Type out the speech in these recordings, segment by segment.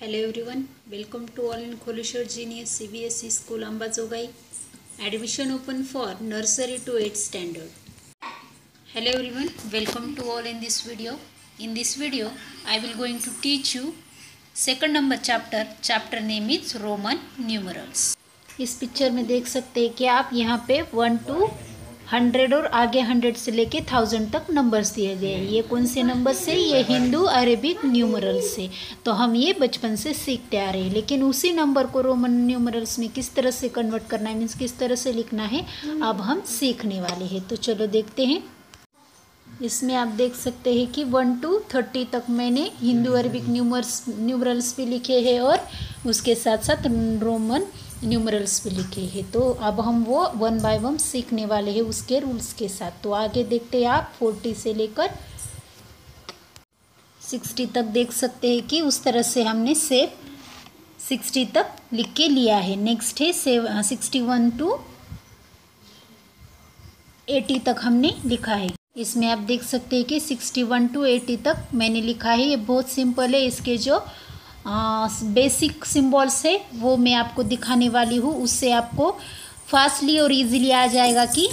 Hello everyone, welcome to all in Kholeshwar Genius CBSE School Ambajogai. Admission open for nursery to 8th standard. Hello everyone, welcome to all in this video. In this video, I will going to teach you second number chapter. Chapter name is Roman numerals. इस picture में देख सकते हैं कि आप यहाँ पे 1 to 100 और आगे 100 से लेके 1000 तक नंबर्स दिए गए हैं। ये कौन से नंबर से? ये हिंदू अरेबिक न्यूमरल्स से। तो हम ये बचपन से सीखते आ रहे हैं, लेकिन उसी नंबर को रोमन न्यूमरल्स में किस तरह से कन्वर्ट करना है, मीन्स किस तरह से लिखना है, अब हम सीखने वाले हैं। तो चलो देखते हैं। इसमें आप देख सकते हैं कि 1 to 30 तक मैंने हिंदू अरेबिक न्यूमरल्स भी लिखे हैं और उसके साथ साथ रोमन न्यूमरल्स भी लिखे हैं। तो अब हम वो 1 by 1 सीखने वाले हैं उसके रूल्स के साथ। तो आगे देखते हैं आप 40 से लेकर 60 तक देख सकते हैं कि उस तरह से हमने सेव 60 तक लिख के लिया है। नेक्स्ट है 61 to 80 तक हमने लिखा है। इसमें आप देख सकते हैं कि 61 to 80 तक मैंने लिखा है। ये बहुत सिंपल है। इसके जो बेसिक सिंबल्स है वो मैं आपको दिखाने वाली हूँ, उससे आपको फास्टली और इजीली आ जाएगा कि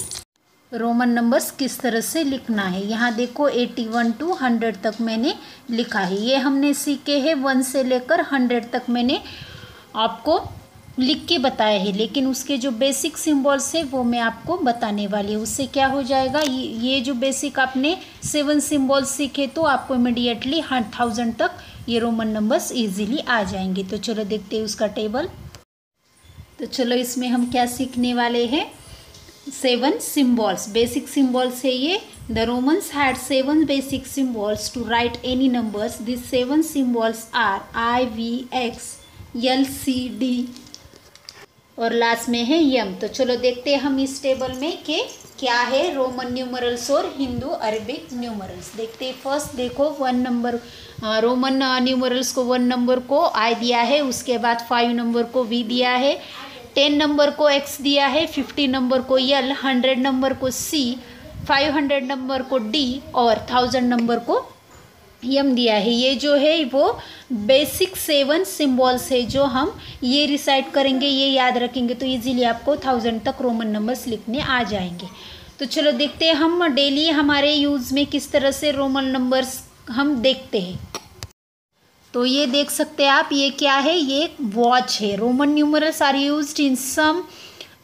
रोमन नंबर्स किस तरह से लिखना है। यहाँ देखो 81 to 100 तक मैंने लिखा है। ये हमने सीखे हैं 1 से लेकर 100 तक मैंने आपको लिख के बताया है, लेकिन उसके जो बेसिक सिंबल्स है वो मैं आपको बताने वाली हूँ। उससे क्या हो जाएगा, ये जो बेसिक आपने 7 सिंबल्स सीखे तो आपको इमीडिएटली 1000 तक ये रोमन नंबर्स इजीली आ जाएंगे। तो चलो देखते हैं उसका टेबल। तो चलो इसमें हम क्या सीखने वाले हैं, 7 सिंबल्स, बेसिक सिंबल्स है ये। The Romans had 7 basic symbols to write any numbers. This 7 symbols are IVX LCD और लास्ट में है यम। तो चलो देखते हैं हम इस टेबल में कि क्या है रोमन न्यूमरल्स और हिंदू अरेबिक न्यूमरल्स। देखते हैं। फर्स्ट देखो 1 नंबर रोमन न्यूमरल्स को 1 नंबर को I दिया है, उसके बाद 5 नंबर को V दिया है, 10 नंबर को X दिया है, 50 नंबर को L, 100 नंबर को C, 500 नंबर को D और 1000 नंबर को यम दिया है। ये जो है वो बेसिक 7 सिंबल्स है जो हम ये रिसाइट करेंगे, ये याद रखेंगे तो इजीली आपको 1000 तक रोमन नंबर्स लिखने आ जाएंगे। तो चलो देखते हैं हम डेली हमारे यूज़ में किस तरह से रोमन नंबर्स हम देखते हैं। तो ये देख सकते हैं आप, ये क्या है, ये एक वॉच है। Roman numerals are used in some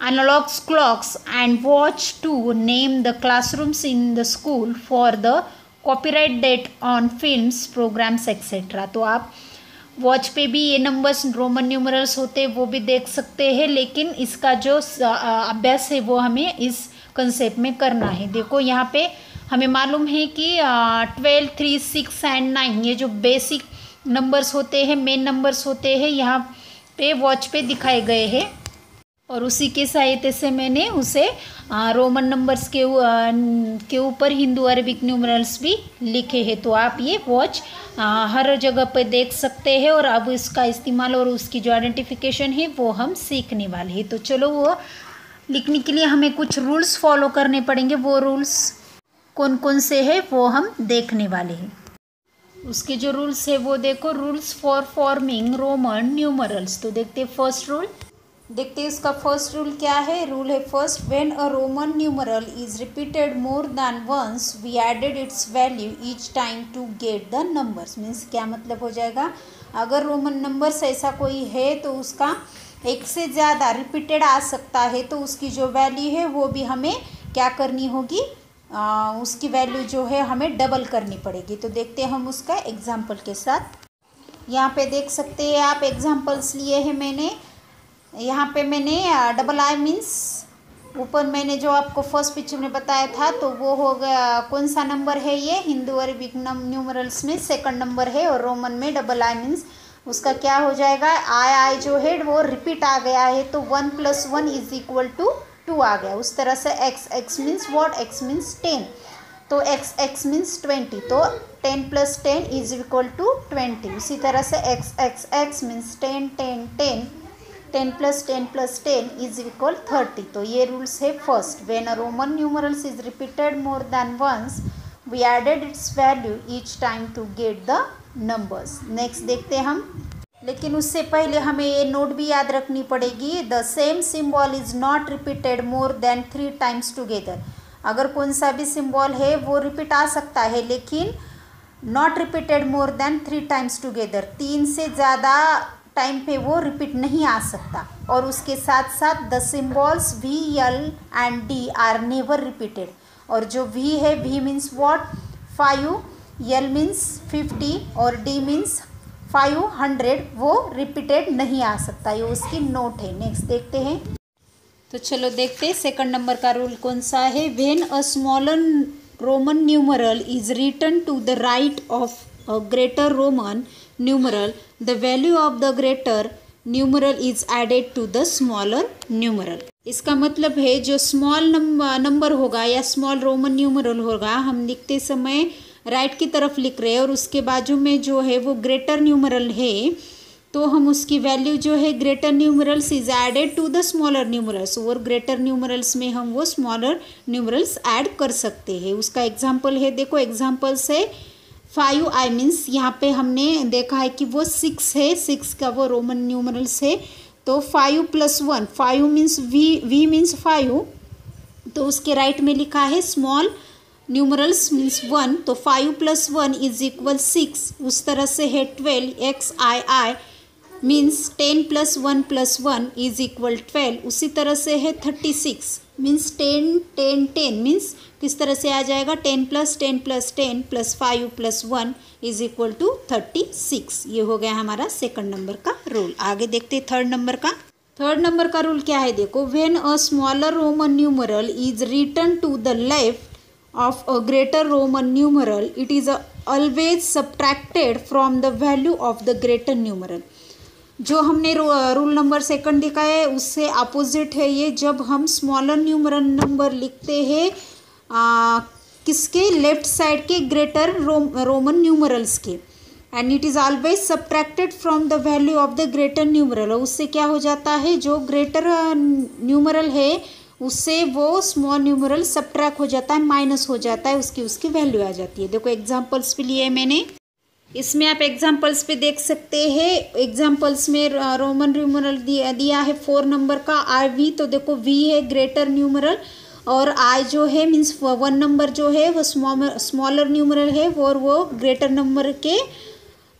analogue clocks and watch to name the classrooms in the school for the copyright date on films programmes etcetera. तो आप वॉच पे भी ये नंबर्स रोमन न्यूमरल्स होते वो भी देख सकते हैं, लेकिन इसका जो अभ्यास है वो हमें इस कंसेप्ट में करना है। देखो यहाँ पे हमें मालूम है कि 12, 3, 6 एंड 9 ये जो बेसिक नंबर्स होते हैं, मेन नंबर्स होते हैं, यहाँ पे वॉच पे दिखाए गए हैं और उसी के सहायता से मैंने उसे रोमन नंबर्स के ऊपर हिंदू अरेबिक न्यूमरल्स भी लिखे हैं। तो आप ये वॉच हर जगह पे देख सकते हैं और अब इसका इस्तेमाल और उसकी जो आइडेंटिफिकेशन है वो हम सीखने वाले हैं। तो चलो वो लिखने के लिए हमें कुछ रूल्स फॉलो करने पड़ेंगे। वो रूल्स कौन कौन से हैं वो हम देखने वाले हैं। उसके जो रूल्स है वो देखो, rules for forming Roman numerals. तो देखते हैं फर्स्ट रूल। देखते हैं इसका फर्स्ट रूल क्या है। रूल है first, when a Roman numeral is repeated more than once we added its value each time to get the numbers. Means क्या मतलब हो जाएगा, अगर रोमन नंबर्स ऐसा कोई है तो उसका एक से ज़्यादा रिपीटेड आ सकता है, तो उसकी जो वैल्यू है वो भी हमें क्या करनी होगी, उसकी वैल्यू जो है हमें डबल करनी पड़ेगी। तो देखते हैं हम उसका एग्जाम्पल के साथ। यहाँ पे देख सकते हैं आप एग्जाम्पल्स लिए हैं मैंने। यहाँ पे मैंने I मीन्स ऊपर मैंने जो आपको फर्स्ट पिक्चर में बताया था तो वो हो गया, कौन सा नंबर है ये, हिंदू अरेबिक न्यूमरल्स में सेकंड नंबर है और रोमन में I मीन्स उसका क्या हो जाएगा, I जो है वो रिपीट आ गया है तो 1 + 1 = 2 आ गया। उस तरह से X means what, X means 10, तो X मीन्स 20, तो 10 + 10 = 20। उसी तरह से X मीन्स 10, 10, 10, 10 + 10 + 10 = 30। तो ये रूल्स है first, when a Roman numerals is repeated more than once we added its value each time to get the numbers. Next देखते हैं हम लेकिन उससे पहले हमें ये नोट भी याद रखनी पड़ेगी, the same symbol is not repeated more than 3 times together. अगर कौन सा भी सिंबल है वो रिपीट आ सकता है, लेकिन not repeated more than 3 times together, 3 से ज़्यादा टाइम पे वो रिपीट नहीं आ सकता। और उसके साथ साथ the symbols V, L and D are never repeated. और जो V है, V means what 5, L means 50 और D मीन्स 500, वो रिपीटेड नहीं आ सकता। ये उसकी नोट है। नेक्स्ट देखते हैं। तो चलो देखते हैं सेकंड नंबर का रूल कौन सा है। When a smaller Roman numeral is written to the right of a greater Roman numeral, the value of the greater numeral is added to the smaller numeral. इसका मतलब है जो स्मॉल नंबर होगा या स्मॉल रोमन न्यूमरल होगा, हम लिखते समय राइट की तरफ लिख रहे हैं और उसके बाजू में जो है वो ग्रेटर न्यूमरल है, तो हम उसकी वैल्यू जो है greater numerals is added to the smaller numerals, और ग्रेटर न्यूमरल्स में हम वो स्मॉलर न्यूमरल्स ऐड कर सकते हैं। उसका एग्जांपल है, देखो एग्जांपल्स है 5, आई मीन्स यहाँ पे हमने देखा है कि वो 6 है, 6 का वो रोमन न्यूमरल्स है। तो 5 + 1, 5 मीन्स V मीन्स 5, तो उसके राइट में लिखा है स्मॉल न्यूमरल्स मीन्स 1, तो 5 + 1 = 6। उस तरह से है 12, XII मीन्स 10 + 1 + 1 = 12। उसी तरह से है 36 मीन्स 10 10 10 मीन्स किस तरह से आ जाएगा 10 + 10 + 10 + 5 + 1 = 36। ये हो गया हमारा सेकंड नंबर का रूल। आगे देखते हैं थर्ड नंबर का। थर्ड नंबर का रूल क्या है, देखो when a smaller Roman numeral is written to the left of a greater Roman numeral, it is always subtracted from the value of the greater numeral। जो हमने rule number second देखा है उससे opposite है ये। जब हम स्मॉलर न्यूमरल नंबर लिखते हैं किसके, लेफ्ट साइड के ग्रेटर रोमन न्यूमरल्स के, and it is always subtracted from the value of the greater numeral. उससे क्या हो जाता है, जो ग्रेटर न्यूमरल है उससे वो स्मॉल न्यूमरल सब्ट्रैक्ट हो जाता है, माइनस हो जाता है, उसकी वैल्यू आ जाती है। देखो एग्जांपल्स भी लिए मैंने, इसमें आप एग्जांपल्स पे देख सकते हैं। एग्जांपल्स में रोमन न्यूमरल दिया है 4 नंबर का IV, तो देखो V है ग्रेटर न्यूमरल और I जो है मीन्स 1 नंबर जो है वो स्मॉलर न्यूमरल है और वो ग्रेटर नंबर के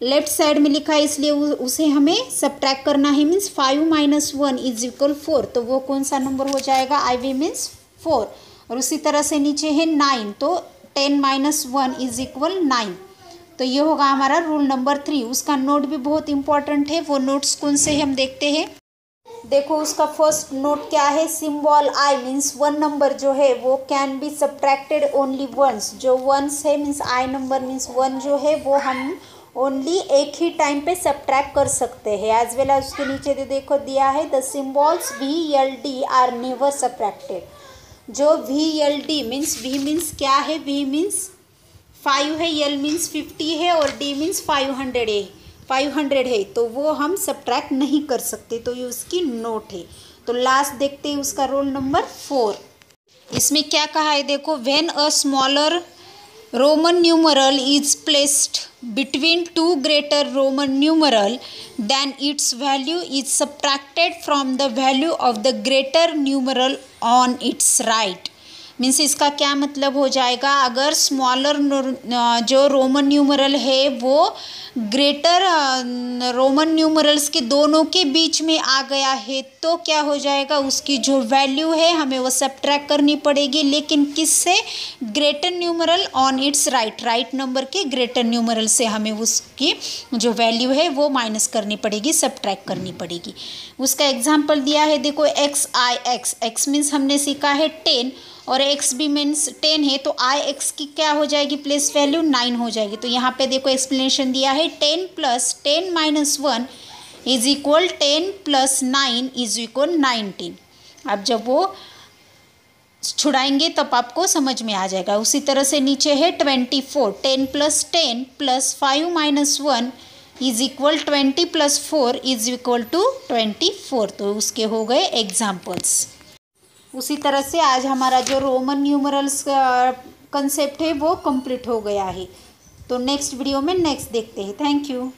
लेफ्ट साइड में लिखा है, इसलिए उसे हमें सब्ट्रैक्ट करना है। मीन्स 5 - 1 = 4, तो वो कौन सा नंबर हो जाएगा, IV मीन्स 4। और उसी तरह से नीचे है 9, तो 10 - 1 = 9। तो ये होगा हमारा रूल नंबर 3। उसका नोट भी बहुत इंपॉर्टेंट है। वो नोट्स कौन से हम देखते हैं। देखो उसका फर्स्ट नोट क्या है, सिंबल I मीन्स 1 नंबर जो है वो can be subtracted only once. जो वंस है मीन्स I नंबर मीन्स 1 जो है वो हम ओनली एक ही टाइम पे सब्ट्रैक्ट कर सकते हैं। एज वेल एज उसके नीचे देखो दिया है the symbols V, L, D are never subtracted. जो V, L, D means V means क्या है, V मीन्स 5 है, L मीन्स 50 है और D मीन्स 500 है, तो वो हम सब्ट्रैक्ट नहीं कर सकते। तो ये उसकी नोट है। तो लास्ट देखते हैं उसका रोल नंबर 4। इसमें क्या कहा है, देखो when a smaller Roman numeral is placed between 2 greater Roman numeral, then its value is subtracted from the value of the greater numeral on its right। Means इसका क्या मतलब हो जाएगा, अगर स्मॉलर जो रोमन न्यूमरल है वो ग्रेटर रोमन न्यूमरल्स के दोनों के बीच में आ गया है तो क्या हो जाएगा, उसकी जो वैल्यू है हमें वो सब्ट्रैक्ट करनी पड़ेगी, लेकिन किससे, greater numeral on it's right number के ग्रेटर न्यूमरल से हमें उसकी जो वैल्यू है वो माइनस करनी पड़ेगी, सब्ट्रैक्ट करनी पड़ेगी। उसका एग्जाम्पल दिया है, देखो x मीन्स हमने सीखा है 10 और x भी मीन्स 10 है, तो x की क्या हो जाएगी, प्लेस वैल्यू 9 हो जाएगी। तो यहाँ पे देखो एक्सप्लेनेशन दिया है 10 + 10 - 1 = 10 + 9 = 19। अब जब वो छुड़ाएंगे तब आपको समझ में आ जाएगा। उसी तरह से नीचे है 24, 10 + 10 + 5 - 1 = 20 + 4 = 24। तो उसके हो गए एग्जाम्पल्स। उसी तरह से आज हमारा जो रोमन न्यूमरल्स का कंसेप्ट है वो कंप्लीट हो गया है। तो नेक्स्ट वीडियो में नेक्स्ट देखते हैं। Thank you.